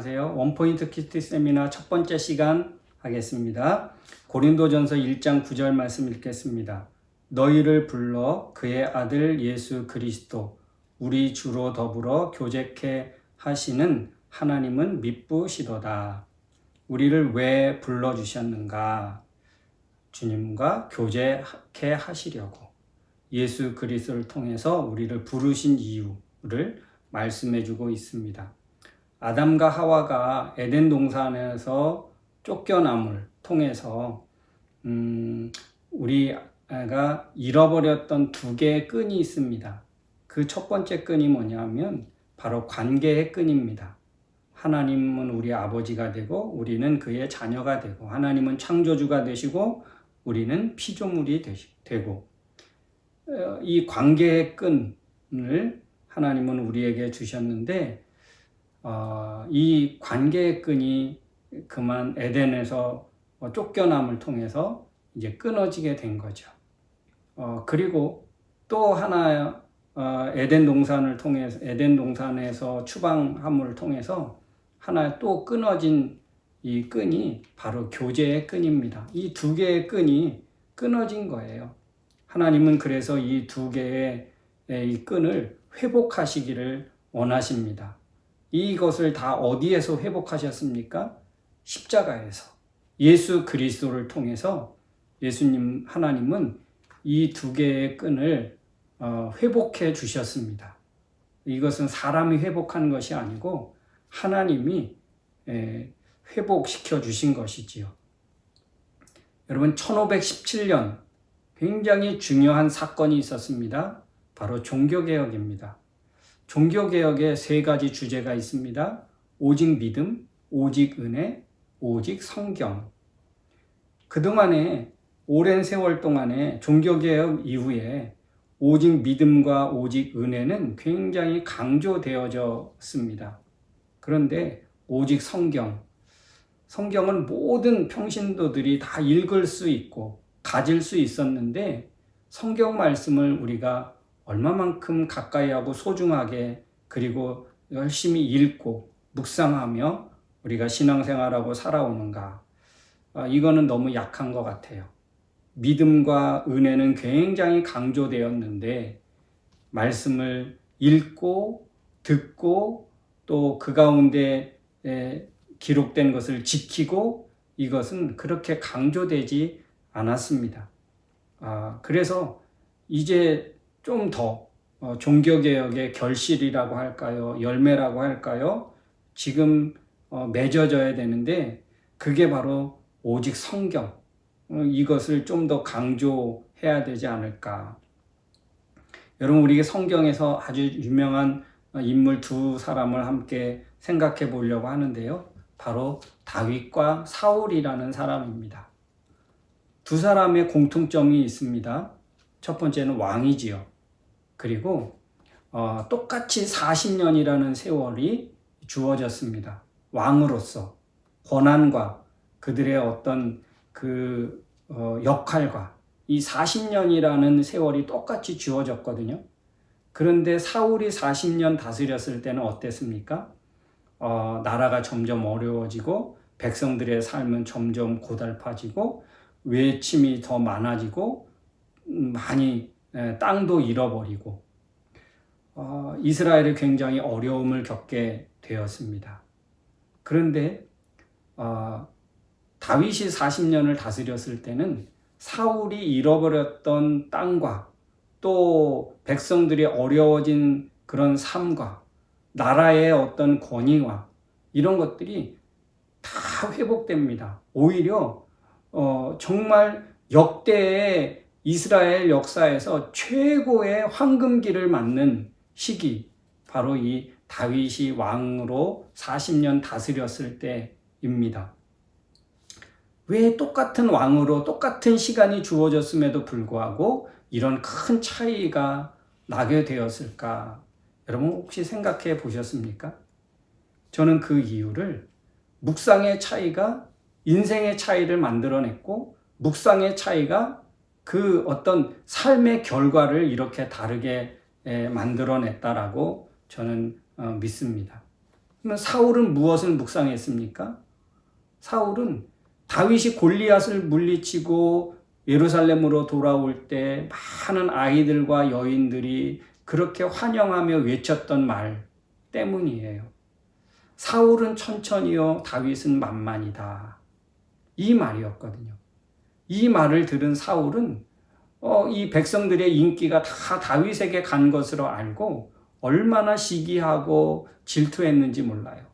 안녕하세요. 원포인트 키트 세미나 첫 번째 시간 하겠습니다. 고린도전서 1장 9절 말씀 읽겠습니다. 너희를 불러 그의 아들 예수 그리스도 우리 주로 더불어 교제케 하시는 하나님은 미쁘시도다. 우리를 왜 불러주셨는가? 주님과 교제케 하시려고 예수 그리스도를 통해서 우리를 부르신 이유를 말씀해주고 있습니다. 아담과 하와가 에덴 동산에서 쫓겨남을 통해서 우리가 잃어버렸던 두 개의 끈이 있습니다. 그 첫 번째 끈이 뭐냐면 바로 관계의 끈입니다. 하나님은 우리 아버지가 되고 우리는 그의 자녀가 되고 하나님은 창조주가 되시고 우리는 피조물이 되고 이 관계의 끈을 하나님은 우리에게 주셨는데 이 관계의 끈이 그만 에덴에서 쫓겨남을 통해서 이제 끊어지게 된 거죠. 그리고 또 하나 에덴 동산에서 추방함을 통해서 하나 또 끊어진 이 끈이 바로 교제의 끈입니다. 이 두 개의 끈이 끊어진 거예요. 하나님은 그래서 이 두 개의 이 끈을 회복하시기를 원하십니다. 이것을 다 어디에서 회복하셨습니까? 십자가에서. 예수 그리스도를 통해서 예수님 하나님은 이 두 개의 끈을 회복해 주셨습니다. 이것은 사람이 회복한 것이 아니고 하나님이 회복시켜 주신 것이지요. 여러분 1517년 굉장히 중요한 사건이 있었습니다. 바로 종교개혁입니다. 종교개혁에 세 가지 주제가 있습니다. 오직 믿음, 오직 은혜, 오직 성경. 그동안에 오랜 세월 동안에 종교개혁 이후에 오직 믿음과 오직 은혜는 굉장히 강조되어졌습니다. 그런데 오직 성경은 모든 평신도들이 다 읽을 수 있고 가질 수 있었는데 성경 말씀을 우리가 얼마만큼 가까이 하고 소중하게 그리고 열심히 읽고 묵상하며 우리가 신앙생활하고 살아오는가? 이거는 너무 약한 것 같아요. 믿음과 은혜는 굉장히 강조되었는데 말씀을 읽고 듣고 또 그 가운데 기록된 것을 지키고 이것은 그렇게 강조되지 않았습니다. 그래서 이제 좀 더 종교개혁의 결실이라고 할까요? 열매라고 할까요? 지금 맺어져야 되는데 그게 바로 오직 성경. 이것을 좀 더 강조해야 되지 않을까. 여러분 우리가 성경에서 아주 유명한 인물 두 사람을 함께 생각해 보려고 하는데요. 바로 다윗과 사울이라는 사람입니다. 두 사람의 공통점이 있습니다. 첫 번째는 왕이지요. 그리고 똑같이 40년이라는 세월이 주어졌습니다. 왕으로서 권한과 그들의 어떤 그 역할과 이 40년이라는 세월이 똑같이 주어졌거든요. 그런데 사울이 40년 다스렸을 때는 어땠습니까? 나라가 점점 어려워지고 백성들의 삶은 점점 고달파지고 외침이 더 많아지고 많이 땅도 잃어버리고 이스라엘이 굉장히 어려움을 겪게 되었습니다. 그런데 다윗이 40년을 다스렸을 때는 사울이 잃어버렸던 땅과 또 백성들이 어려워진 그런 삶과 나라의 어떤 권위와 이런 것들이 다 회복됩니다. 오히려 정말 역대의 이스라엘 역사에서 최고의 황금기를 맞는 시기, 바로 이 다윗이 왕으로 40년 다스렸을 때입니다. 왜 똑같은 왕으로 똑같은 시간이 주어졌음에도 불구하고 이런 큰 차이가 나게 되었을까? 여러분 혹시 생각해 보셨습니까? 저는 그 이유를 묵상의 차이가 인생의 차이를 만들어냈고 묵상의 차이가 그 어떤 삶의 결과를 이렇게 다르게 만들어냈다라고 저는 믿습니다. 그러면 사울은 무엇을 묵상했습니까? 사울은 다윗이 골리앗을 물리치고 예루살렘으로 돌아올 때 많은 아이들과 여인들이 그렇게 환영하며 외쳤던 말 때문이에요. 사울은 천천히요, 다윗은 만만이다. 이 말이었거든요. 이 말을 들은 사울은 이 백성들의 인기가 다 다윗에게 간 것으로 알고 얼마나 시기하고 질투했는지 몰라요.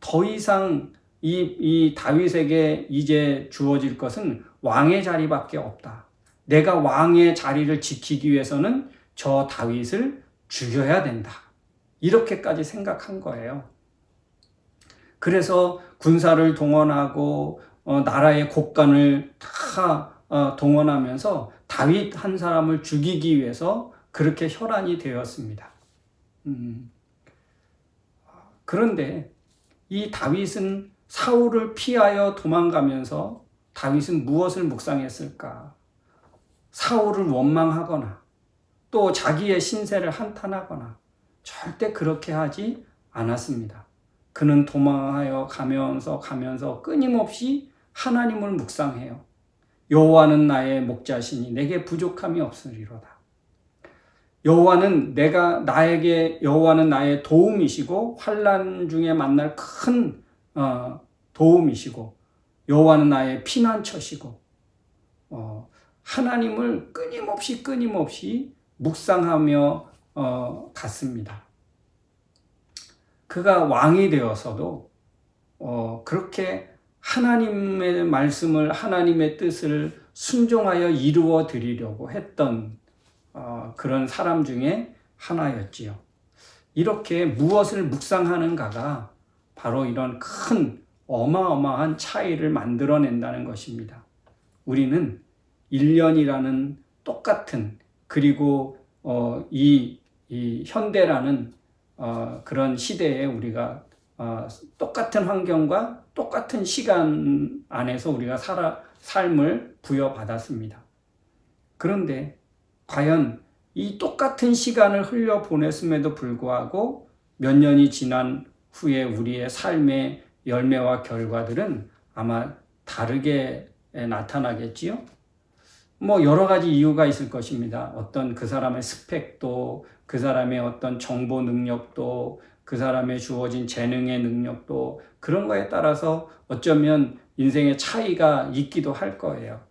더 이상 이 다윗에게 이제 주어질 것은 왕의 자리밖에 없다. 내가 왕의 자리를 지키기 위해서는 저 다윗을 죽여야 된다. 이렇게까지 생각한 거예요. 그래서 군사를 동원하고 나라의 곳간을 다 동원하면서 다윗 한 사람을 죽이기 위해서 그렇게 혈안이 되었습니다. 그런데 이 다윗은 사울을 피하여 도망가면서 다윗은 무엇을 묵상했을까? 사울을 원망하거나 또 자기의 신세를 한탄하거나 절대 그렇게 하지 않았습니다. 그는 도망하여 가면서 끊임없이 하나님을 묵상해요. 여호와는 나의 목자시니 내게 부족함이 없으리로다. 여호와는 나의 도움이시고 환난 중에 만날 큰 도움이시고 여호와는 나의 피난처시고 하나님을 끊임없이 묵상하며 갔습니다. 그가 왕이 되어서도 그렇게 하나님의 말씀을 하나님의 뜻을 순종하여 이루어 드리려고 했던 그런 사람 중에 하나였지요. 이렇게 무엇을 묵상하는가가 바로 이런 큰 어마어마한 차이를 만들어낸다는 것입니다. 우리는 1년이라는 똑같은 그리고 이 현대라는 그런 시대에 우리가 똑같은 환경과 똑같은 시간 안에서 우리가 삶을 부여받았습니다. 그런데 과연 이 똑같은 시간을 흘려보냈음에도 불구하고 몇 년이 지난 후에 우리의 삶의 열매와 결과들은 아마 다르게 나타나겠지요? 여러 가지 이유가 있을 것입니다. 어떤 그 사람의 스펙도, 그 사람의 어떤 정보 능력도, 그 사람의 주어진 재능의 능력도 그런 거에 따라서 어쩌면 인생의 차이가 있기도 할 거예요.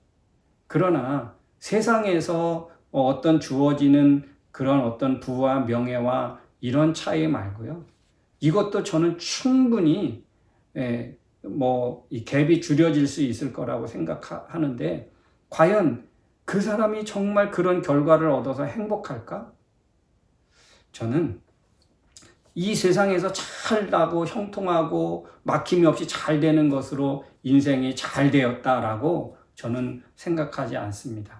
그러나 세상에서 어떤 주어지는 그런 어떤 부와 명예와 이런 차이 말고요. 이것도 저는 충분히 이 갭이 줄여질 수 있을 거라고 생각하는데 과연 그 사람이 정말 그런 결과를 얻어서 행복할까? 저는 이 세상에서 잘 나고 형통하고 막힘이 없이 잘 되는 것으로 인생이 잘 되었다라고 저는 생각하지 않습니다.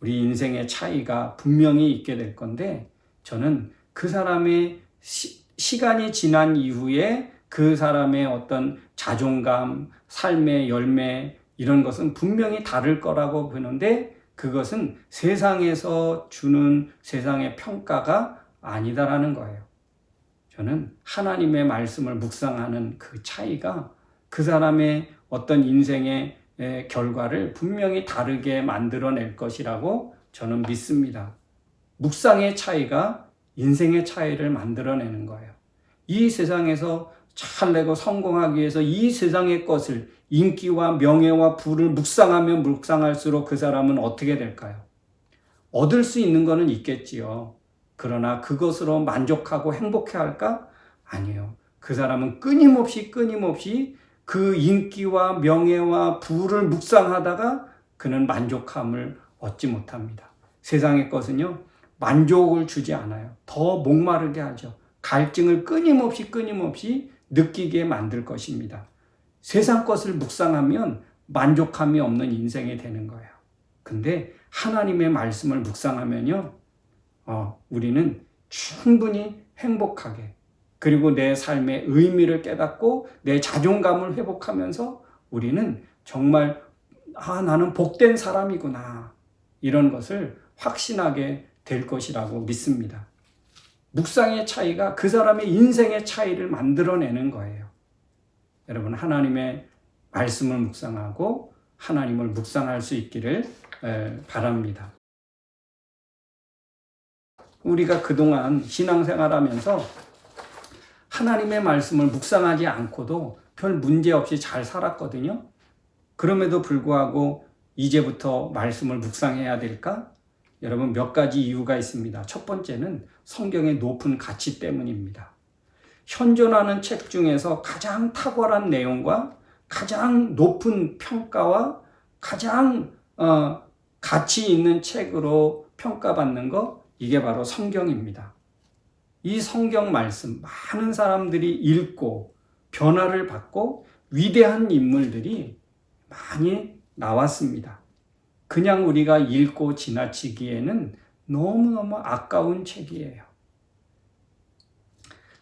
우리 인생의 차이가 분명히 있게 될 건데 저는 그 사람의 시간이 지난 이후에 그 사람의 어떤 자존감, 삶의 열매 이런 것은 분명히 다를 거라고 보는데 그것은 세상에서 주는 세상의 평가가 아니다라는 거예요. 저는 하나님의 말씀을 묵상하는 그 차이가 그 사람의 어떤 인생의 결과를 분명히 다르게 만들어낼 것이라고 저는 믿습니다. 묵상의 차이가 인생의 차이를 만들어내는 거예요. 이 세상에서 잘 내고 성공하기 위해서 이 세상의 것을 인기와 명예와 부를 묵상하면 묵상할수록 그 사람은 어떻게 될까요? 얻을 수 있는 거는 있겠지요. 그러나 그것으로 만족하고 행복해 할까? 아니에요. 그 사람은 끊임없이 그 인기와 명예와 부를 묵상하다가 그는 만족함을 얻지 못합니다. 세상의 것은요, 만족을 주지 않아요. 더 목마르게 하죠. 갈증을 끊임없이 느끼게 만들 것입니다. 세상 것을 묵상하면 만족함이 없는 인생이 되는 거예요. 근데 하나님의 말씀을 묵상하면요, 우리는 충분히 행복하게 그리고 내 삶의 의미를 깨닫고 내 자존감을 회복하면서 우리는 정말 나는 복된 사람이구나 이런 것을 확신하게 될 것이라고 믿습니다. 묵상의 차이가 그 사람의 인생의 차이를 만들어내는 거예요. 여러분, 하나님의 말씀을 묵상하고 하나님을 묵상할 수 있기를 바랍니다. 우리가 그동안 신앙생활하면서 하나님의 말씀을 묵상하지 않고도 별 문제 없이 잘 살았거든요. 그럼에도 불구하고 이제부터 말씀을 묵상해야 될까? 여러분, 몇 가지 이유가 있습니다. 첫 번째는 성경의 높은 가치 때문입니다. 현존하는 책 중에서 가장 탁월한 내용과 가장 높은 평가와 가장 가치 있는 책으로 평가받는 거, 이게 바로 성경입니다. 이 성경 말씀, 많은 사람들이 읽고 변화를 받고 위대한 인물들이 많이 나왔습니다. 그냥 우리가 읽고 지나치기에는 너무너무 아까운 책이에요.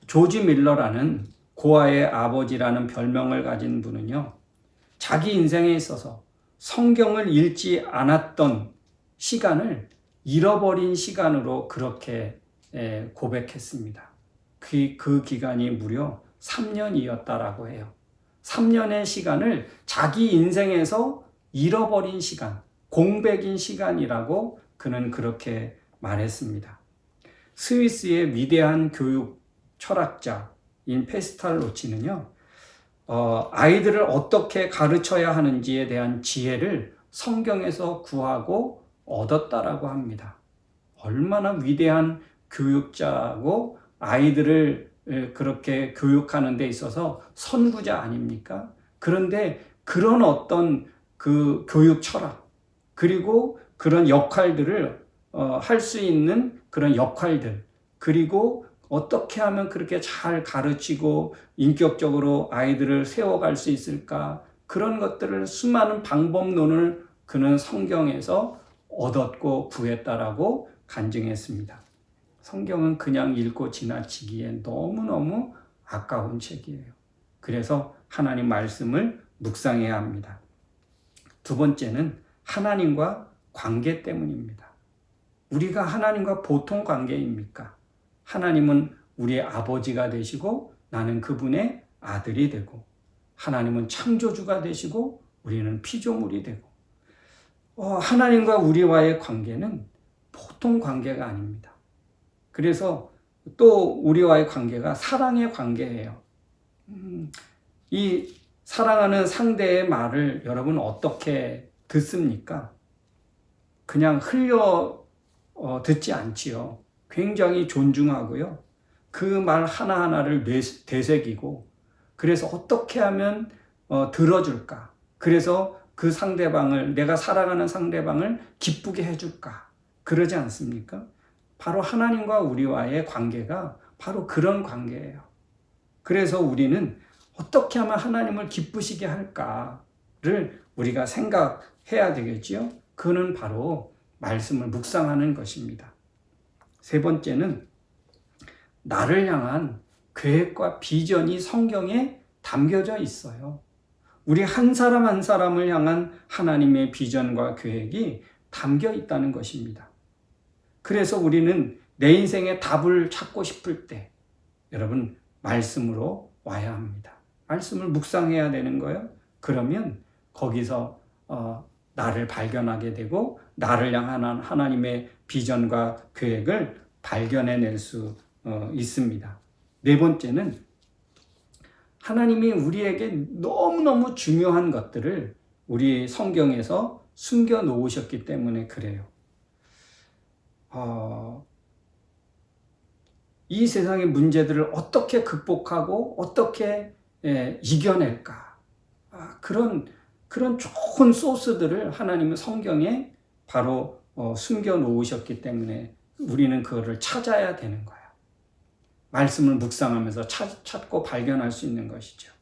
조지 밀러라는 고아의 아버지라는 별명을 가진 분은요, 자기 인생에 있어서 성경을 읽지 않았던 시간을 잃어버린 시간으로 그렇게 고백했습니다. 그 기간이 무려 3년이었다라고 해요. 3년의 시간을 자기 인생에서 잃어버린 시간, 공백인 시간이라고 그는 그렇게 말했습니다. 스위스의 위대한 교육 철학자인 페스탈로치는요, 아이들을 어떻게 가르쳐야 하는지에 대한 지혜를 성경에서 구하고 얻었다라고 합니다. 얼마나 위대한 교육자고 아이들을 그렇게 교육하는 데 있어서 선구자 아닙니까? 그런데 그런 어떤 그 교육 철학, 그리고 그런 역할들을 할 수 있는 그런 역할들, 그리고 어떻게 하면 그렇게 잘 가르치고 인격적으로 아이들을 세워갈 수 있을까? 그런 것들을 수많은 방법론을 그는 성경에서 얻었고 구했다라고 간증했습니다. 성경은 그냥 읽고 지나치기에 너무너무 아까운 책이에요. 그래서 하나님 말씀을 묵상해야 합니다. 두 번째는 하나님과 관계 때문입니다. 우리가 하나님과 보통 관계입니까? 하나님은 우리의 아버지가 되시고 나는 그분의 아들이 되고, 하나님은 창조주가 되시고 우리는 피조물이 되고, 하나님과 우리와의 관계는 보통 관계가 아닙니다. 그래서 또 우리와의 관계가 사랑의 관계예요. 이 사랑하는 상대의 말을 여러분 어떻게 듣습니까? 그냥 흘려 듣지 않지요. 굉장히 존중하고요. 그 말 하나하나를 되새기고, 그래서 어떻게 하면 들어줄까? 그래서 그 상대방을, 내가 사랑하는 상대방을 기쁘게 해줄까? 그러지 않습니까? 바로 하나님과 우리와의 관계가 바로 그런 관계예요. 그래서 우리는 어떻게 하면 하나님을 기쁘시게 할까를 우리가 생각해야 되겠지요. 그는 바로 말씀을 묵상하는 것입니다. 세 번째는 나를 향한 계획과 비전이 성경에 담겨져 있어요. 우리 한 사람 한 사람을 향한 하나님의 비전과 계획이 담겨 있다는 것입니다. 그래서 우리는 내 인생의 답을 찾고 싶을 때 여러분 말씀으로 와야 합니다. 말씀을 묵상해야 되는 거예요. 그러면 거기서 나를 발견하게 되고 나를 향한 하나님의 비전과 계획을 발견해낼 수 있습니다. 네 번째는 하나님이 우리에게 너무너무 중요한 것들을 우리 성경에서 숨겨 놓으셨기 때문에 그래요. 이 세상의 문제들을 어떻게 극복하고 어떻게 이겨낼까? 그런 좋은 소스들을 하나님은 성경에 바로 숨겨 놓으셨기 때문에 우리는 그거를 찾아야 되는 거예요. 말씀을 묵상하면서 찾고 발견할 수 있는 것이죠.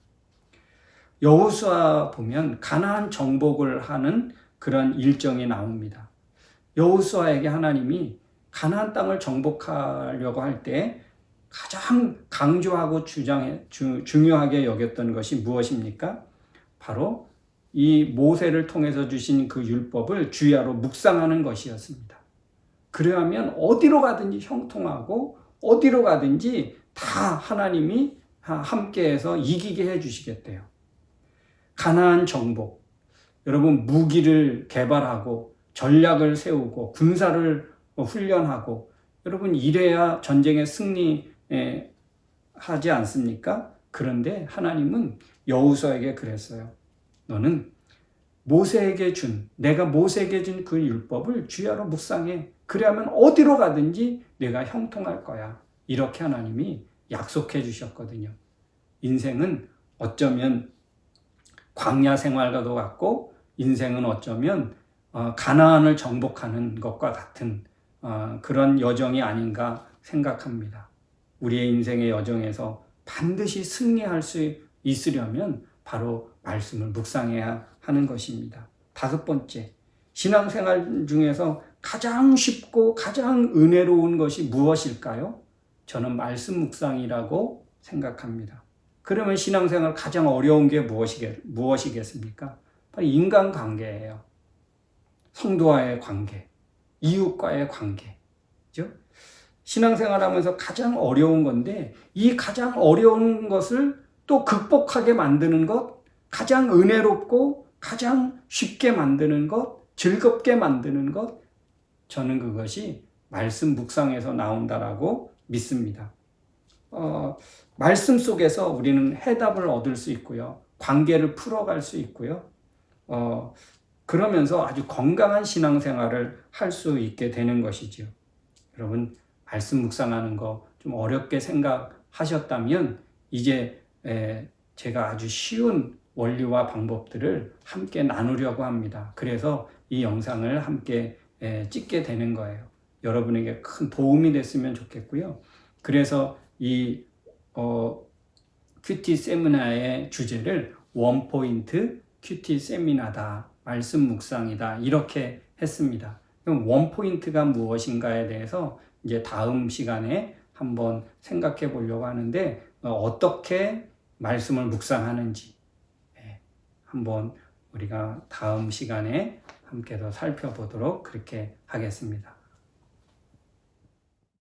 여호수아 보면 가나안 정복을 하는 그런 일정이 나옵니다. 여호수아에게 하나님이 가나안 땅을 정복하려고 할 때 가장 강조하고 중요하게 여겼던 것이 무엇입니까? 바로 이 모세를 통해서 주신 그 율법을 주야로 묵상하는 것이었습니다. 그러하면 어디로 가든지 형통하고 어디로 가든지 다 하나님이 함께해서 이기게 해주시겠대요. 가나안 정복. 여러분 무기를 개발하고 전략을 세우고 군사를 훈련하고 여러분 이래야 전쟁에 승리하지 않습니까? 그런데 하나님은 여호수아에게 그랬어요. 너는 내가 모세에게 준 그 율법을 주야로 묵상해. 그래야만 어디로 가든지 내가 형통할 거야. 이렇게 하나님이 약속해 주셨거든요. 인생은 어쩌면 광야 생활과도 같고 인생은 어쩌면 가나안을 정복하는 것과 같은 그런 여정이 아닌가 생각합니다. 우리의 인생의 여정에서 반드시 승리할 수 있으려면 바로 말씀을 묵상해야 하는 것입니다. 5번째, 신앙생활 중에서 가장 쉽고 가장 은혜로운 것이 무엇일까요? 저는 말씀 묵상이라고 생각합니다. 그러면 신앙생활 가장 어려운 게 무엇이겠습니까? 바로 인간관계예요. 성도와의 관계, 이웃과의 관계. 그죠? 신앙생활하면서 가장 어려운 건데 이 가장 어려운 것을 또 극복하게 만드는 것, 가장 은혜롭고 가장 쉽게 만드는 것, 즐겁게 만드는 것, 저는 그것이 말씀 묵상에서 나온다라고 믿습니다. 말씀 속에서 우리는 해답을 얻을 수 있고요. 관계를 풀어갈 수 있고요. 그러면서 아주 건강한 신앙생활을 할 수 있게 되는 것이죠. 여러분, 말씀 묵상하는 거 좀 어렵게 생각하셨다면 이제 제가 아주 쉬운 원리와 방법들을 함께 나누려고 합니다. 그래서 이 영상을 함께 찍게 되는 거예요. 여러분에게 큰 도움이 됐으면 좋겠고요. 그래서 이 큐티 세미나의 주제를 원포인트 큐티 세미나다, 말씀 묵상이다 이렇게 했습니다. 그럼 원포인트가 무엇인가에 대해서 이제 다음 시간에 한번 생각해 보려고 하는데 어떻게 말씀을 묵상하는지 한번 우리가 다음 시간에 함께 더 살펴보도록 그렇게 하겠습니다.